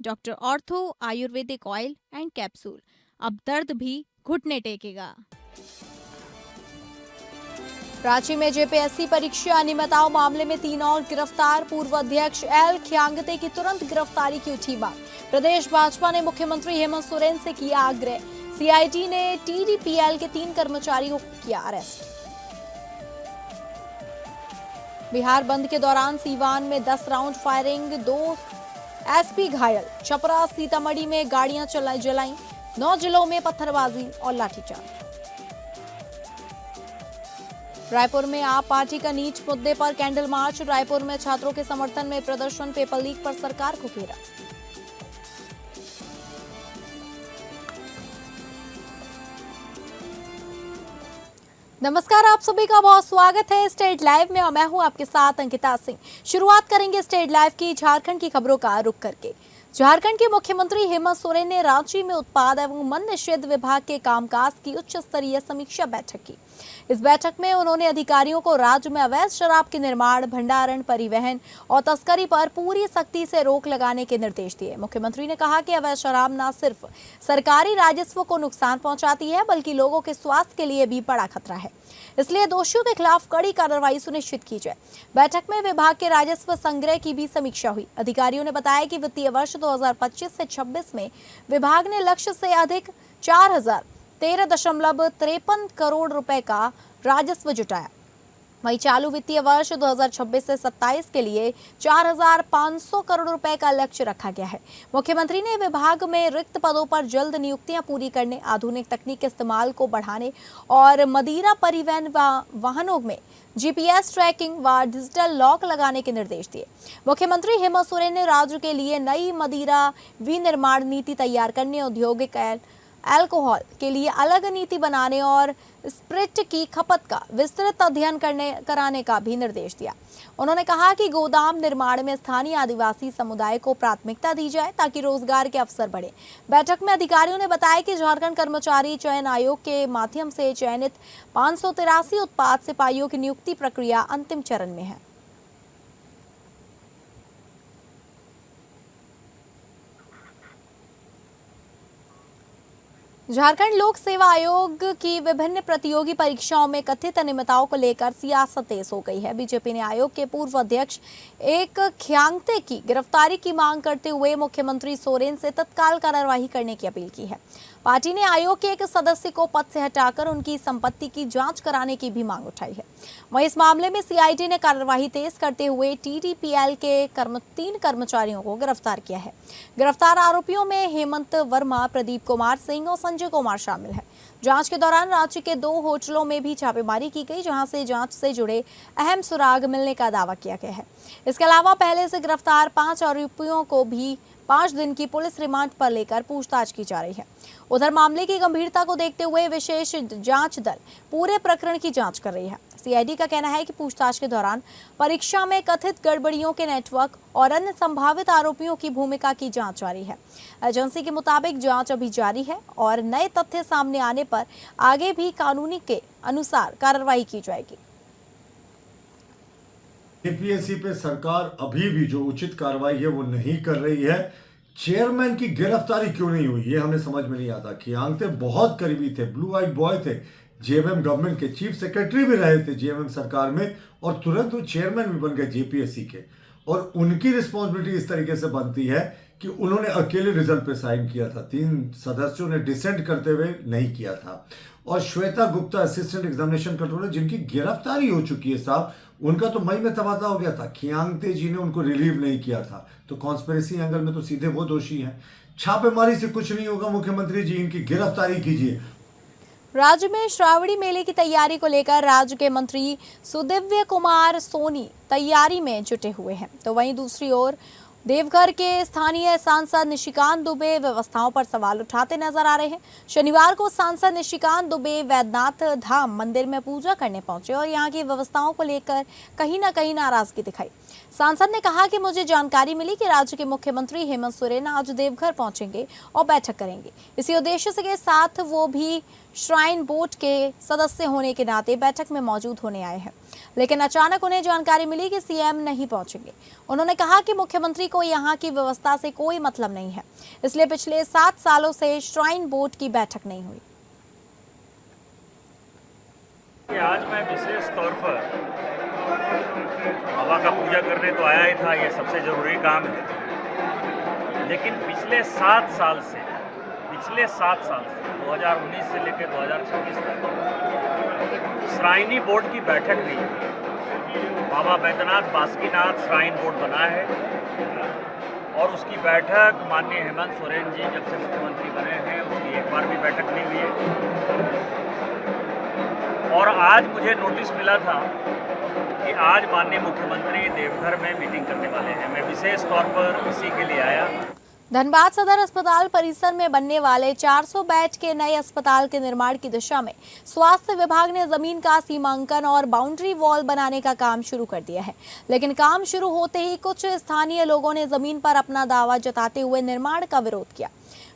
Doctor ortho Ayurvedic oil and capsule. अब दर्द भी घुटने टेकेगा। रांची में जेपीएससी परीक्षा अनियमितताओं मामले में 3 और गिरफ्तार। पूर्व अध्यक्ष एल खियांगते की तुरंत गिरफ्तारी की उठी मांग। प्रदेश भाजपा ने मुख्यमंत्री हेमंत सोरेन से किया आग्रह। सीआईडी ने टीडीपीएल के 3 कर्मचारियों को किया अरेस्ट। बिहार बंद के दौरान सीवान में 10 राउंड फायरिंग, 2 एसपी घायल। छपरा सीतामढ़ी में गाड़ियां जलाई, 9 जिलों में पत्थरबाजी और लाठीचार्ज। रायपुर में आप पार्टी का नीच मुद्दे पर कैंडल मार्च। रायपुर में छात्रों के समर्थन में प्रदर्शन। पेपर लीक पर सरकार को घेरा। नमस्कार, आप सभी का बहुत स्वागत है स्टेट लाइव में और मैं हूं आपके साथ अंकिता सिंह। शुरुआत करेंगे स्टेट लाइव की झारखंड की खबरों का रुख करके। झारखंड के मुख्यमंत्री हेमंत सोरेन ने रांची में उत्पाद एवं मद्य निषेध विभाग के कामकाज की उच्च स्तरीय समीक्षा बैठक की। इस बैठक में उन्होंने अधिकारियों को राज्य में अवैध शराब के निर्माण, भंडारण, परिवहन और तस्करी पर पूरी सख्ती से रोक लगाने के निर्देश दिए। मुख्यमंत्री ने कहा कि अवैध शराब न सिर्फ सरकारी राजस्व को नुकसान पहुंचाती है बल्कि लोगों के स्वास्थ्य के लिए भी बड़ा खतरा है, इसलिए दोषियों के खिलाफ कड़ी कार्रवाई सुनिश्चित की जाए। बैठक में विभाग के राजस्व संग्रह की भी समीक्षा हुई। अधिकारियों ने बताया कि वित्तीय वर्ष 2025 से 26 में विभाग ने लक्ष्य से अधिक 4013.53 करोड़ रुपए का राजस्व जुटाया। वहीं चालू वित्तीय वर्ष 2026 से 27 के लिए 4500 करोड़ रुपए का लक्ष्य रखा गया है। मुख्यमंत्री ने विभाग में रिक्त पदों पर जल्द नियुक्तियां पूरी करने, आधुनिक तकनीक के इस्तेमाल को बढ़ाने और मदिरा परिवहन वाहनों में जीपीएस ट्रैकिंग व डिजिटल लॉक लगाने के निर्देश दिए। मुख्यमंत्री हेमंत सोरेन ने राज्य के लिए नई मदिरा विनिर्माण नीति तैयार करने, औद्योगिक अल्कोहल के लिए अलग नीति बनाने और स्प्रिट की खपत का विस्तृत अध्ययन कराने का भी निर्देश दिया। उन्होंने कहा कि गोदाम निर्माण में स्थानीय आदिवासी समुदाय को प्राथमिकता दी जाए ताकि रोजगार के अवसर बढ़े। बैठक में अधिकारियों ने बताया कि झारखंड कर्मचारी चयन आयोग के माध्यम से चयनित 583 उत्पाद सिपाहियों की नियुक्ति प्रक्रिया अंतिम चरण में है। झारखंड लोक सेवा आयोग की विभिन्न प्रतियोगी परीक्षाओं में कथित अनियमितताओं को लेकर सियासत तेज हो गई है। बीजेपी ने आयोग के पूर्व अध्यक्ष एक खियांगते की गिरफ्तारी की मांग करते हुए मुख्यमंत्री सोरेन से तत्काल कार्रवाई करने की अपील की है। पार्टी ने आयोग के एक सदस्य को पद से हटाकर उनकी संपत्ति की जांच कराने की भी मांग उठाई है। वहीं इस मामले में सीआईडी ने कार्रवाई तेज करते हुए टीडीपीएल के 3 कर्मचारियों को गिरफ्तार किया है। गिरफ्तार आरोपियों में हेमंत वर्मा, प्रदीप कुमार सिंह और संजय कुमार शामिल है। जांच के दौरान राज्य के 2 होटलों में भी छापेमारी की गई, जहां से जांच से जुड़े अहम सुराग मिलने का दावा किया गया है। इसके अलावा पहले से गिरफ्तार 5 आरोपियों को भी 5 दिन की पुलिस रिमांड पर लेकर पूछताछ की जा रही है। उधर मामले की गंभीरता को देखते हुए विशेष जांच दल पूरे प्रकरण की जांच कर रही है। सीआईडी का कहना है कि पूछताछ के दौरान परीक्षा में कथित गड़बड़ियों के नेटवर्क और अन्य संभावित आरोपियों की भूमिका की जांच जारी है। एजेंसी के मुताबिक जांच अभी जारी है और नए तथ्य सामने आने पर आगे भी कानूनी के अनुसार कार्रवाई की जाएगी। जेपीएससी पे सरकार अभी भी जो उचित कार्रवाई है वो नहीं कर रही है। चेयरमैन की गिरफ्तारी क्यों नहीं हुई ये हमें समझ में नहीं आता। खियांगते बहुत करीबी थे, ब्लू आइट बॉय थे, जेएमएम गवर्नमेंट के चीफ सेक्रेटरी भी रहे थे जेएमएम सरकार में, और तुरंत वो चेयरमैन भी बन गए जेपीएससी के। और उनकी रिस्पॉन्सिबिलिटी इस तरीके से बनती है कि उन्होंने अकेले रिजल्ट पे साइन किया था, 3 सदस्यों ने डिसेंट करते हुए नहीं किया था। और Shweta Gupta assistant examination controller जिनकी गिरफ्तारी हो चुकी है साहब, उनका तो मई में तबादला हो गया था। खियांगते जी ने उनको रिलीव नहीं किया था, तो कॉन्स्पिरेसी एंगल में तो सीधे वो दोषी हैं। छापेमारी से कुछ नहीं होगा, मुख्यमंत्री जी इनकी गिरफ्तारी कीजिए। राज्य में श्रावणी मेले की तैयारी को लेकर राज्य के मंत्री सुदिव्य कुमार सोनी तैयारी में जुटे हुए हैं, तो वहीं दूसरी ओर देवघर के स्थानीय सांसद निशिकांत दुबे व्यवस्थाओं पर सवाल उठाते नजर आ रहे हैं। शनिवार को सांसद निशिकांत दुबे वैद्यनाथ धाम मंदिर में पूजा करने पहुंचे और यहां की व्यवस्थाओं को लेकर कहीं ना कहीं नाराजगी दिखाई। सांसद ने कहा कि मुझे जानकारी मिली कि राज्य के मुख्यमंत्री हेमंत सोरेन आज देवघर पहुंचेंगे और बैठक करेंगे। इसी उद्देश्य के साथ वो भी श्राइन बोर्ड के सदस्य होने के नाते बैठक में मौजूद होने आए हैं, लेकिन अचानक उन्हें जानकारी मिली कि सीएम नहीं पहुंचेंगे। उन्होंने कहा कि मुख्यमंत्री को यहां की व्यवस्था से कोई मतलब नहीं है, इसलिए पिछले 7 सालों से श्राइन बोर्ड की बैठक नहीं हुई। आज मैं विशेष तौर पर बाबा का पूजा करने तो आया ही था, ये सबसे ज़रूरी काम है। लेकिन पिछले 7 साल से 2019 से लेकर 2026 तक श्राइनी बोर्ड की बैठक नहीं हुई। बाबा बैद्यनाथ बासुकीनाथ श्राइन बोर्ड बना है और उसकी बैठक माननीय हेमंत सोरेन जी जब से मुख्यमंत्री बने हैं उसकी एक बार भी बैठक नहीं हुई है। और आज मुझे नोटिस मिला था कि आज माननीय मुख्यमंत्री देवघर में मीटिंग करने वाले हैं। मैं विशेष तौर पर इसी के लिए आया। धनबाद सदर अस्पताल परिसर में बनने वाले 400 बेड के नए अस्पताल के निर्माण की दिशा में स्वास्थ्य विभाग ने जमीन का सीमांकन और बाउंड्री वॉल बनाने का काम शुरू कर दिया है। लेकिन काम शुरू होते ही कुछ स्थानीय लोगों ने जमीन पर अपना दावा जताते हुए निर्माण का विरोध किया।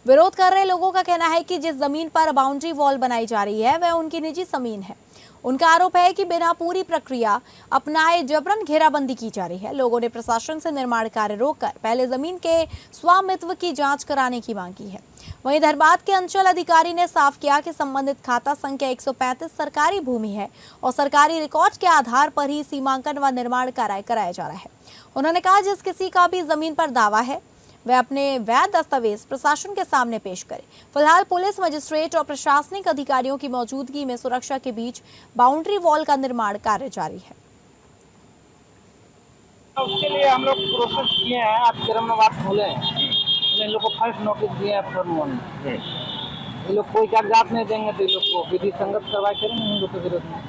विरोध कर रहे लोगों का कहना है कि जिस जमीन पर बाउंड्री वॉल बनाई जा रही है वह उनकी निजी जमीन है। उनका आरोप है कि बिना पूरी प्रक्रिया अपनाए जबरन घेराबंदी की जा रही है। लोगों ने प्रशासन से निर्माण कार्य रोककर पहले जमीन के स्वामित्व की जांच कराने की मांग की है। वहीं धनबाद के अंचल अधिकारी ने साफ किया कि संबंधित खाता संख्या 135 सरकारी भूमि है और सरकारी रिकॉर्ड के आधार पर ही सीमांकन व निर्माण कार्य कराया जा रहा है। उन्होंने कहा जिस किसी का भी जमीन पर दावा है वह अपने वैध दस्तावेज प्रशासन के सामने पेश करे। फिलहाल पुलिस, मजिस्ट्रेट और प्रशासनिक अधिकारियों की मौजूदगी में सुरक्षा के बीच बाउंड्री वॉल का निर्माण कार्य जारी है। उसके लिए हम लोग प्रोसेस किए हैं। आज क्रमवार खोले हैं, इन लोग को फर्स्ट नोटिस दिए हैं फॉर्म 1 में। ये लोग कोई कागजात नहीं देंगे तो ये लोग को विधि संगत कार्रवाई करेंगे इन लोग के विरोध में।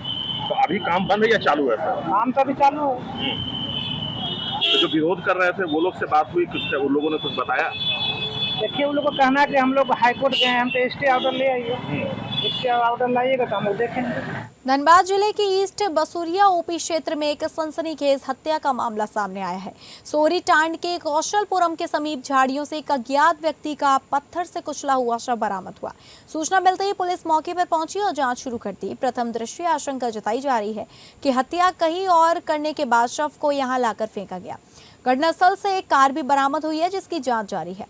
तो अभी काम बंद है या चालू है सर? काम तो अभी चालू है। तो जो विरोध कर रहे थे वो लोग से बात हुई, कुछ उन लोगों ने कुछ बताया? देखिए उन लोग को कहना है कि हम लोग हाईकोर्ट गए हैं, हम तो स्टे ऑर्डर ले आइए, स्टे ऑर्डर लाइएगा तो हम लोग देखेंगे। धनबाद जिले के ईस्ट बसुरिया ओपी क्षेत्र में एक सनसनीखेज हत्या का मामला सामने आया है। सोरी टांड के कौशलपुरम के समीप झाड़ियों से एक अज्ञात व्यक्ति का पत्थर से कुचला हुआ शव बरामद हुआ। सूचना मिलते ही पुलिस मौके पर पहुंची और जांच शुरू कर दी। प्रथम दृष्टया आशंका जताई जा रही है कि हत्या कहीं और करने के बाद शव को यहां लाकर फेंका गया। घटनास्थल से एक कार भी बरामद हुई है जिसकी जाँच जारी है।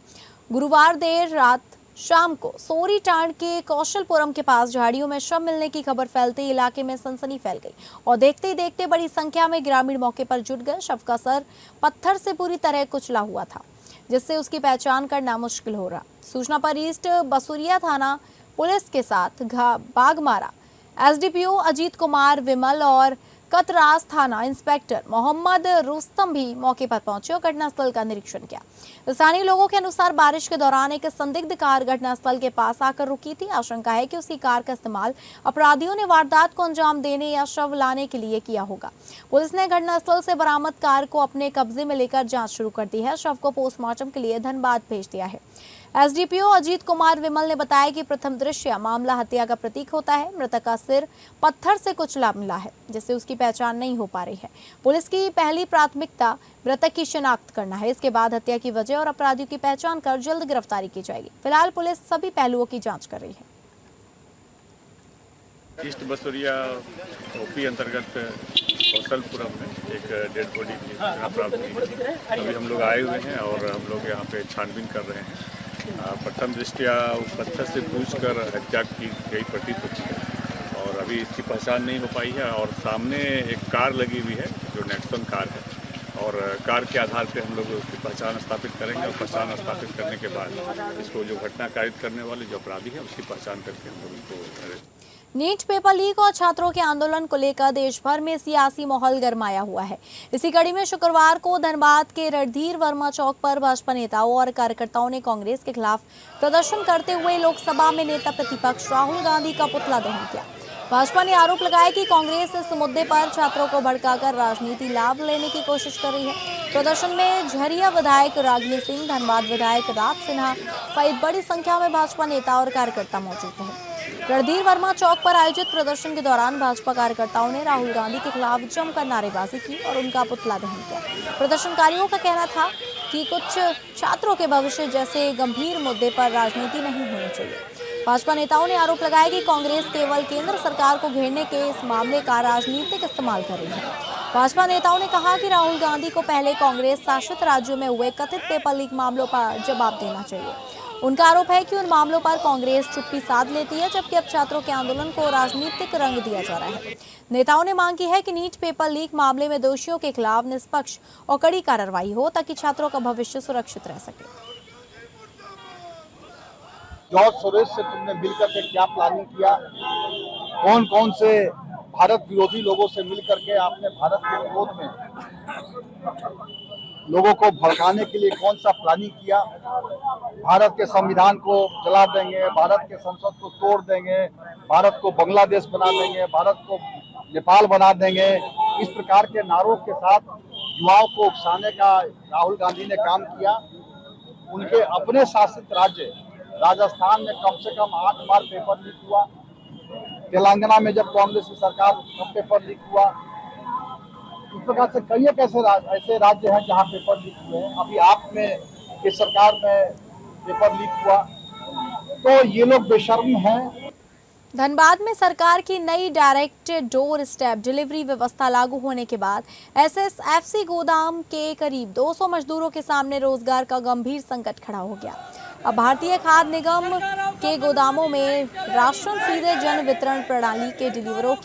गुरुवार देर रात शाम को सोरी टांड के कौशलपुरम के पास झाड़ियों में शव मिलने की खबर फैलते ही इलाके में सनसनी फैल गई और देखते ही देखते बड़ी संख्या में ग्रामीण मौके पर जुट गए। शव का सर पत्थर से पूरी तरह कुचला हुआ था जिससे उसकी पहचान करना मुश्किल हो रहा। सूचना पर ईस्ट बसुरिया थाना पुलिस के साथ बागमारा एसडीपीओ अजीत कुमार विमल और कतरास थाना इंस्पेक्टर मोहम्मद रुस्तम भी मौके पर पहुंचे और घटनास्थल का निरीक्षण किया। स्थानीय लोगों के अनुसार बारिश के दौरान एक संदिग्ध कार घटनास्थल के पास आकर रुकी थी। आशंका है कि उसी कार का इस्तेमाल अपराधियों ने वारदात को अंजाम देने या शव लाने के लिए किया होगा। पुलिस ने घटनास्थल से बरामद कार को अपने कब्जे में लेकर जांच शुरू कर दी है। शव को पोस्टमार्टम के लिए धनबाद भेज दिया है। एसडीपीओ अजीत कुमार विमल ने बताया कि प्रथम दृष्टया मामला हत्या का प्रतीक होता है। मृतक का सिर पत्थर से कुचला मिला है जिससे उसकी पहचान नहीं हो पा रही है। पुलिस की पहली प्राथमिकता मृतक की शिनाख्त करना है। इसके बाद हत्या की वजह और अपराधियों की पहचान कर जल्द गिरफ्तारी की जाएगी। फिलहाल पुलिस सभी पहलुओं की जाँच कर रही है। ईस्ट बसुरिया ओपी अंतर्गत कौशलपुरम में एक डेड बॉडी की सूचना प्राप्त हुई। अभी हम लोग आए हुए हैं और हम लोग यहाँ पे छानबीन कर रहे हैं। प्रथम दृष्टया पत्थर से पूछकर हत्या की गई प्रतीत होती है और अभी इसकी पहचान नहीं हो पाई है। और सामने एक कार लगी हुई है जो नेक्सन कार है और कार के आधार पे हम लोग उसकी पहचान स्थापित करेंगे और पहचान स्थापित करने के बाद इसको जो घटना कारित करने वाले जो अपराधी है उसकी पहचान करके हम लोग उसको। नीट पेपर लीक और छात्रों के आंदोलन को लेकर देश भर में सियासी माहौल गरमाया हुआ है। इसी कड़ी में शुक्रवार को धनबाद के रणधीर वर्मा चौक पर भाजपा नेताओं और कार्यकर्ताओं ने कांग्रेस के खिलाफ प्रदर्शन करते हुए लोकसभा में नेता प्रतिपक्ष राहुल गांधी का पुतला दहन किया। भाजपा ने आरोप लगाया कि कांग्रेस इस मुद्दे पर छात्रों को भड़काकर राजनीति लाभ लेने की कोशिश कर रही है। प्रदर्शन में झरिया विधायक रागिनी सिंह, धनबाद विधायक राज सिन्हा सहित बड़ी संख्या में भाजपा नेता और कार्यकर्ता मौजूद हैं। रणधीर वर्मा चौक पर आयोजित प्रदर्शन के दौरान भाजपा कार्यकर्ताओं ने राहुल गांधी के खिलाफ जमकर नारेबाजी की और उनका पुतला दहन किया। प्रदर्शनकारियों का कहना था कि कुछ छात्रों के भविष्य जैसे गंभीर मुद्दे पर राजनीति नहीं होनी चाहिए। भाजपा नेताओं ने आरोप लगाया कि कांग्रेस केवल केंद्र सरकार को घेरने के इस मामले का राजनीतिक इस्तेमाल कर रही है। भाजपा नेताओं ने कहा कि राहुल गांधी को पहले कांग्रेस शासित राज्यों में हुए कथित पेपर लीक मामलों पर जवाब देना चाहिए। उनका आरोप है कि उन मामलों पर कांग्रेस चुप्पी साध लेती है, जबकि अब छात्रों के आंदोलन को राजनीतिक रंग दिया जा रहा है। नेताओं ने मांग की है कि नीट पेपर लीक मामले में दोषियों के खिलाफ निष्पक्ष और कड़ी कार्रवाई हो, ताकि छात्रों का भविष्य सुरक्षित रह सके। जॉर्ज सोरोस से तुमने मिलकर के क्या प्लानिंग किया, कौन कौन से भारत विरोधी लोगों से मिलकर के आपने भारत के विरोध में लोगों को भड़काने के लिए कौन सा प्लानिंग किया। भारत के संविधान को जला देंगे, भारत के संसद को तोड़ देंगे, भारत को बांग्लादेश बना देंगे, भारत को नेपाल बना देंगे, इस प्रकार के नारों के साथ युवाओं को उकसाने का राहुल गांधी ने काम किया। उनके अपने शासित राज्य राजस्थान में कम से कम 8 बार पेपर लीक हुआ। तेलंगाना में जब कांग्रेस की सरकार तब पेपर लीक हुआ। इस प्रकार से कई ऐसे राज्य हैं जहां पेपर लीक हुए हैं। अभी आप में इस सरकार में पेपर लीक हुआ, तो ये लोग बेशर्म हैं। धनबाद में सरकार की नई डायरेक्ट डोर स्टेप डिलीवरी व्यवस्था लागू होने के बाद एसएसएफसी गोदाम के करीब 200 मजदूरों के सामने रोजगार का गंभीर संकट खड़ा हो गया। अब भारतीय खाद्य निगम के गोदामों में राशन सीधे जन वितरण प्रणाली के डीलरों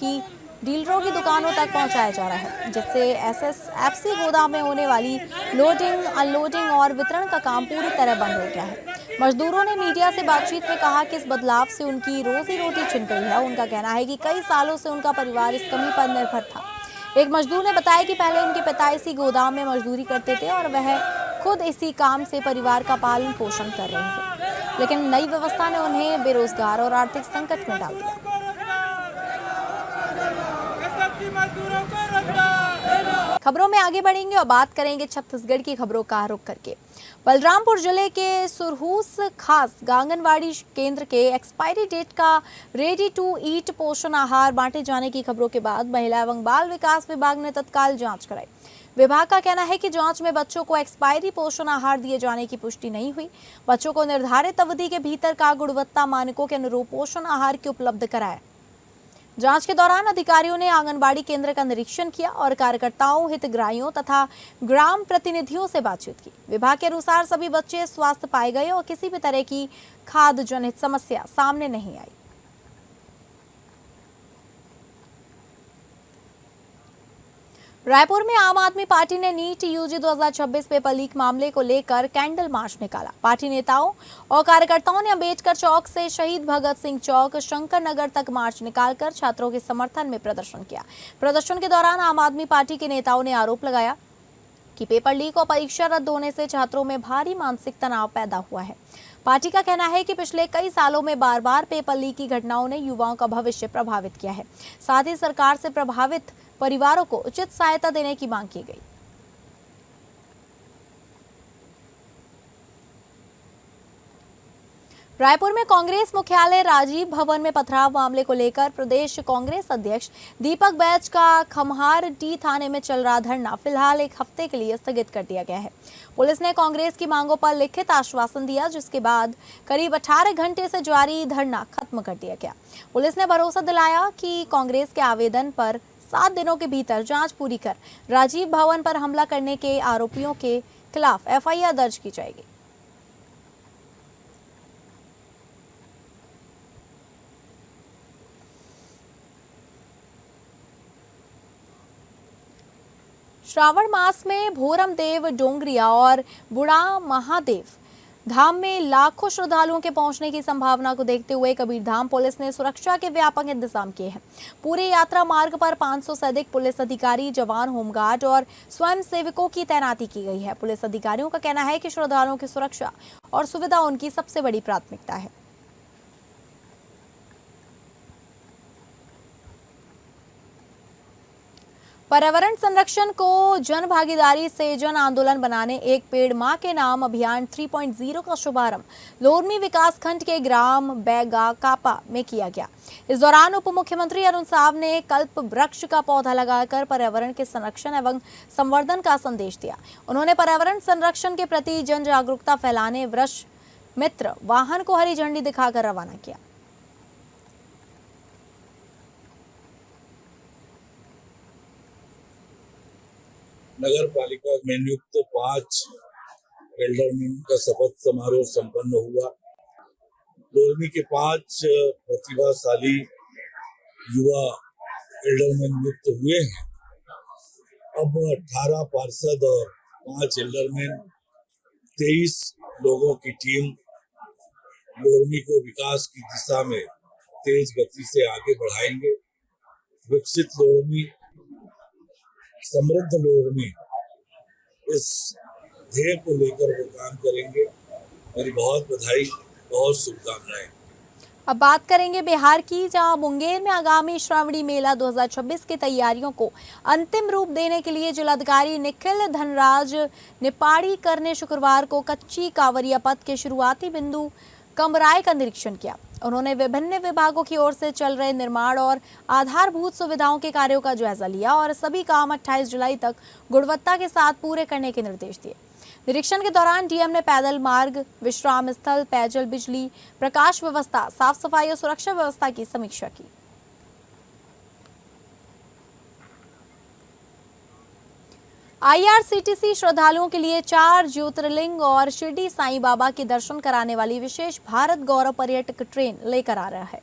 की दुकानों तक पहुंचाया जा रहा है, जिससे एसएसएफसी गोदाम में होने वाली लोडिंग, अनलोडिंग और वितरण का काम पूरी तरह बंद हो गया है। मजदूरों ने मीडिया से बातचीत में कहा कि इस बदलाव से उनकी रोजी रोटी छिन गई है। उनका कहना है कि कई सालों से उनका परिवार इस कमी पर निर्भर था। एक मजदूर ने बताया कि पहले उनके पिता इसी गोदाम में मजदूरी करते थे और वह खुद इसी काम से परिवार का पालन पोषण कर रहे थे, लेकिन नई व्यवस्था ने उन्हें बेरोजगार और आर्थिक संकट में डाल दिया। खबरों में आगे बढ़ेंगे और बात करेंगे छत्तीसगढ़ की खबरों का रुख करके। बलरामपुर जिले के सुरहूस खास आंगनवाड़ी केंद्र के एक्सपायरी डेट का रेडी टू ईट पोषण आहार बांटे जाने की खबरों के बाद महिला एवं बाल विकास विभाग ने तत्काल जांच कराई। विभाग का कहना है कि जांच में बच्चों को एक्सपायरी पोषण आहार दिए जाने की पुष्टि नहीं हुई। बच्चों को निर्धारित अवधि के भीतर का गुणवत्ता मानकों के अनुरूप पोषण आहार की उपलब्ध कराया। जांच के दौरान अधिकारियों ने आंगनबाड़ी केंद्र का निरीक्षण किया और कार्यकर्ताओं, हितग्राहियों तथा ग्राम प्रतिनिधियों से बातचीत की। विभाग के अनुसार सभी बच्चे स्वस्थ पाए गए और किसी भी तरह की खाद्य जनित समस्या सामने नहीं आई। रायपुर में आम आदमी पार्टी ने नीट यूजी 2026 पेपर लीक मामले को लेकर कैंडल मार्च निकाला। पार्टी नेताओं और कार्यकर्ताओं ने अंबेडकर चौक से शहीद भगत सिंह चौक, शंकर नगर तक मार्च निकालकर छात्रों के समर्थन में प्रदर्शन किया। प्रदर्शन के दौरान आम आदमी पार्टी के नेताओं ने आरोप लगाया कि पेपर लीक और परीक्षा रद्द होने से छात्रों में भारी मानसिक तनाव पैदा हुआ है। पार्टी का कहना है कि पिछले कई सालों में बार बार पेपर लीक की घटनाओं ने युवाओं का भविष्य प्रभावित किया है। साथ ही सरकार से प्रभावित परिवारों को उचित सहायता देने की मांग की गई। रायपुर में कांग्रेस मुख्यालय राजीव भवन में पथराव मामले को लेकर प्रदेश कांग्रेस अध्यक्ष दीपक बैज का खमहार टी थाने में चल रहा धरना फिलहाल 1 हफ्ते के लिए स्थगित कर दिया गया है। पुलिस ने कांग्रेस की मांगों पर लिखित आश्वासन दिया, जिसके बाद करीब 18 घंटे से जारी धरना खत्म कर दिया गया। पुलिस ने भरोसा दिलाया कि कांग्रेस के आवेदन पर 7 दिनों के भीतर जांच पूरी कर राजीव भवन पर हमला करने के आरोपियों के खिलाफ एफआईआर दर्ज की जाएगी। श्रावण मास में भोरम देव डोंगरिया और बुढ़ा महादेव धाम में लाखों श्रद्धालुओं के पहुंचने की संभावना को देखते हुए कबीरधाम पुलिस ने सुरक्षा के व्यापक इंतजाम किए हैं। पूरे यात्रा मार्ग पर 500 से अधिक पुलिस अधिकारी, जवान, होमगार्ड और स्वयं सेवकों की तैनाती की गई है। पुलिस अधिकारियों का कहना है कि श्रद्धालुओं की सुरक्षा और सुविधा उनकी सबसे बड़ी प्राथमिकता है। पर्यावरण संरक्षण को जन भागीदारी से जन आंदोलन बनाने एक पेड़ मां के नाम अभियान 3.0 का शुभारंभ लोरमी विकास खंड के ग्राम बैगा कापा में किया गया। इस दौरान उप मुख्यमंत्री अरुण साव ने कल्प वृक्ष का पौधा लगाकर पर्यावरण के संरक्षण एवं संवर्धन का संदेश दिया। उन्होंने पर्यावरण संरक्षण के प्रति जन जागरूकता फैलाने वृक्ष मित्र वाहन को हरी झंडी दिखाकर रवाना किया। नगर पालिका में नियुक्त 5 एल्डरमैन का शपथ समारोह संपन्न हुआ। लोरमी के 5 प्रतिभाशाली युवा एल्डरमैन नियुक्त हुए हैं। अब 18 पार्षद और 5 एल्डरमैन 23 लोगों की टीम लोरमी को विकास की दिशा में तेज गति से आगे बढ़ाएंगे। विकसित लोरमी, समृद्ध लोरमी, इस ध्येय को लेकर वो काम करेंगे। मेरी बहुत बधाई, बहुत शुभकामनाएं। अब बात करेंगे बिहार की, जहां मुंगेर में आगामी श्रावणी मेला 2026 की तैयारियों को अंतिम रूप देने के लिए जिलाधिकारी निखिल धनराज निपाड़ीकर ने शुक्रवार को कच्ची कांवरिया पथ के शुरुआती बिंदु कमराय का निरीक्षण किया। उन्होंने विभिन्न विभागों की ओर से चल रहे निर्माण और आधारभूत सुविधाओं के कार्यों का जायजा लिया और सभी काम 28 जुलाई तक गुणवत्ता के साथ पूरे करने के निर्देश दिए। निरीक्षण के दौरान डीएम ने पैदल मार्ग, विश्राम स्थल, पेयजल, बिजली, प्रकाश व्यवस्था, साफ सफाई और सुरक्षा व्यवस्था की समीक्षा की। IRCTC श्रद्धालुओं के लिए 4 ज्योतिर्लिंग और शिरडी साईं बाबा के दर्शन कराने वाली विशेष भारत गौरव पर्यटक ट्रेन लेकर आ रहा है।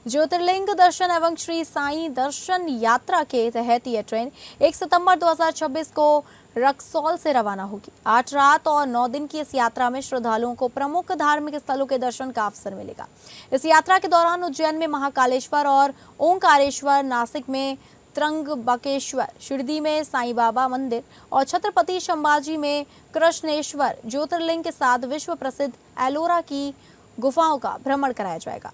ज्योतिर्लिंग दर्शन एवं श्री साईं दर्शन यात्रा के तहत यह ट्रेन 1 सितंबर 2026 को रक्सौल से रवाना होगी। 8 रात और 9 दिन की इस यात्रा में श्रद्धालुओं को प्रमुख धार्मिक स्थलों के दर्शन का अवसर मिलेगा। इस यात्रा के दौरान उज्जैन में महाकालेश्वर और ओंकारेश्वर, नासिक में त्र्यंबकेश्वर, शिरडी में साईं बाबा मंदिर और छत्रपति संभाजी में कृष्णेश्वर ज्योतिर्लिंग के साथ विश्व प्रसिद्ध एलोरा की गुफाओं का भ्रमण कराया जाएगा।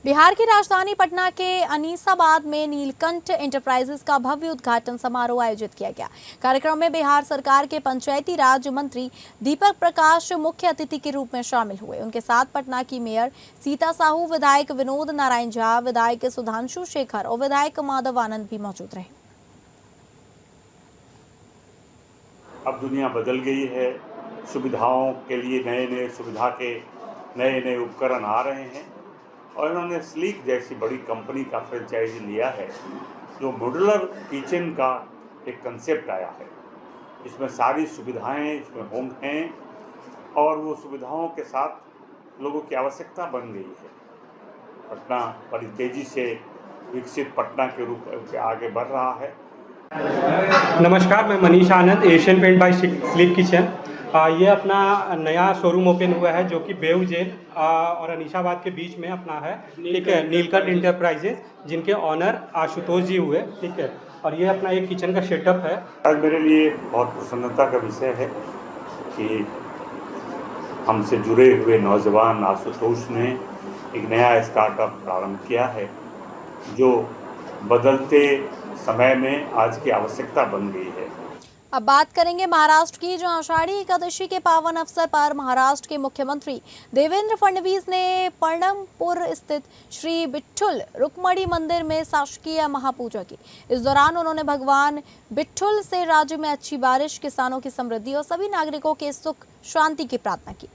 बिहार की राजधानी पटना के अनीसाबाद में नीलकंठ एंटरप्राइजेस का भव्य उद्घाटन समारोह आयोजित किया गया। कार्यक्रम में बिहार सरकार के पंचायती राज मंत्री दीपक प्रकाश मुख्य अतिथि के रूप में शामिल हुए। उनके साथ पटना की मेयर सीता साहू, विधायक विनोद नारायण झा, विधायक सुधांशु शेखर और विधायक माधव आनंद भी मौजूद रहे। अब दुनिया बदल गई है। सुविधाओं के लिए नए सुविधा के नए उपकरण आ रहे हैं और इन्होंने स्लीक जैसी बड़ी कंपनी का फ्रेंचाइजी लिया है, जो मॉड्यूलर किचन का एक कंसेप्ट आया है। इसमें सारी सुविधाएं इसमें होंगी हैं और वो सुविधाओं के साथ लोगों की आवश्यकता बन गई है। पटना बड़ी तेज़ी से विकसित पटना के रूप में आगे बढ़ रहा है। नमस्कार, मैं Manish Anand, Asian paint by Sleek kitchen. ये अपना नया शोरूम ओपन हुआ है जो कि बेऊ जेल और अनीसाबाद के बीच में अपना है, ठीक है, नीलकंठ एंटरप्राइजेस, जिनके ऑनर आशुतोष जी हुए, ठीक है। और ये अपना एक किचन का सेटअप है। आज मेरे लिए बहुत प्रसन्नता का विषय है कि हमसे जुड़े हुए नौजवान आशुतोष ने एक नया स्टार्टअप प्रारंभ किया है, जो बदलते समय में आज की आवश्यकता बन गई है। अब बात करेंगे महाराष्ट्र की, जो आषाढ़ी एकादशी के पावन अवसर पर महाराष्ट्र के मुख्यमंत्री देवेंद्र फडणवीस ने पर्णमपुर स्थित श्री विठ्ठल रुक्मणी मंदिर में शासकीय महापूजा की। इस दौरान उन्होंने भगवान विठ्ठल से राज्य में अच्छी बारिश, किसानों की समृद्धि और सभी नागरिकों के सुख शांति की प्रार्थना की।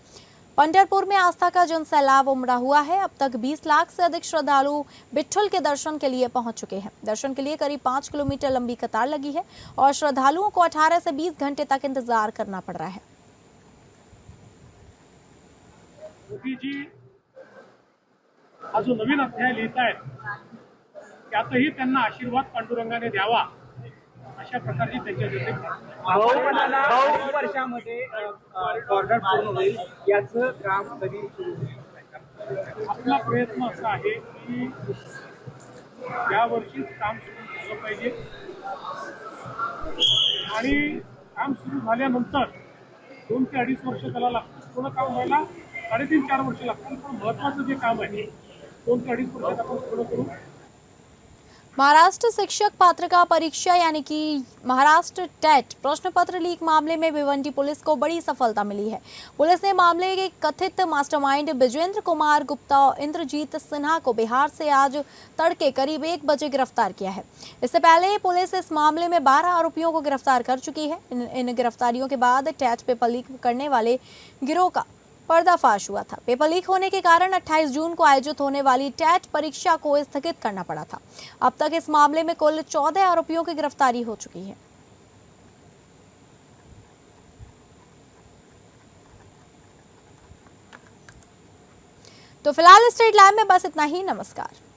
पंढरपुर में आस्था का जन सैलाब उमड़ा हुआ है। अब तक 20 लाख से अधिक श्रद्धालु विठ्ठल के दर्शन के लिए पहुंच चुके हैं। दर्शन के लिए करीब 5 किलोमीटर लंबी कतार लगी है और श्रद्धालुओं को 18 से 20 घंटे तक इंतजार करना पड़ रहा है। मोदी जी हा जो नवीन अध्याय लिहितायत, त्यातही त्यांना आशीर्वाद पांडुरंगाने द्यावा अशा प्रकारची त्यांच्या 9 वर्षामध्ये बॉर्डर पूर्ण होईल, याचं काम कधी सुरू होईल? आपला प्रयत्न असा आहे की यावर्षीच काम सुरू झालं पाहिजे आणि काम सुरू झाल्यानंतर 2 ते 2.5 वर्ष त्याला लागतात. पूर्ण काम व्हायला 3.5-4 वर्ष लागतात. पण महत्त्वाचं जे काम आहे 2 ते 2.5 वर्षात आपण पूर्ण करू. महाराष्ट्र शिक्षक पात्रता परीक्षा यानी कि महाराष्ट्र टेट प्रश्न पत्र लीक मामले में भिवंडी पुलिस को बड़ी सफलता मिली है। पुलिस ने मामले के कथित मास्टरमाइंड विजेंद्र कुमार गुप्ता और इंद्रजीत सिन्हा को बिहार से आज तड़के करीब 1 बजे गिरफ्तार किया है। इससे पहले पुलिस इस मामले में 12 आरोपियों को गिरफ्तार कर चुकी है। इन गिरफ्तारियों के बाद टेट पेपर लीक करने वाले गिरोह का पर्दाफाश हुआ था। पेपर लीक होने के कारण 28 जून को आयोजित होने वाली टेट परीक्षा को स्थगित करना पड़ा था। अब तक इस मामले में कुल 14 आरोपियों की गिरफ्तारी हो चुकी है। तो फिलहाल स्ट्रीट लाइव में बस इतना ही। नमस्कार।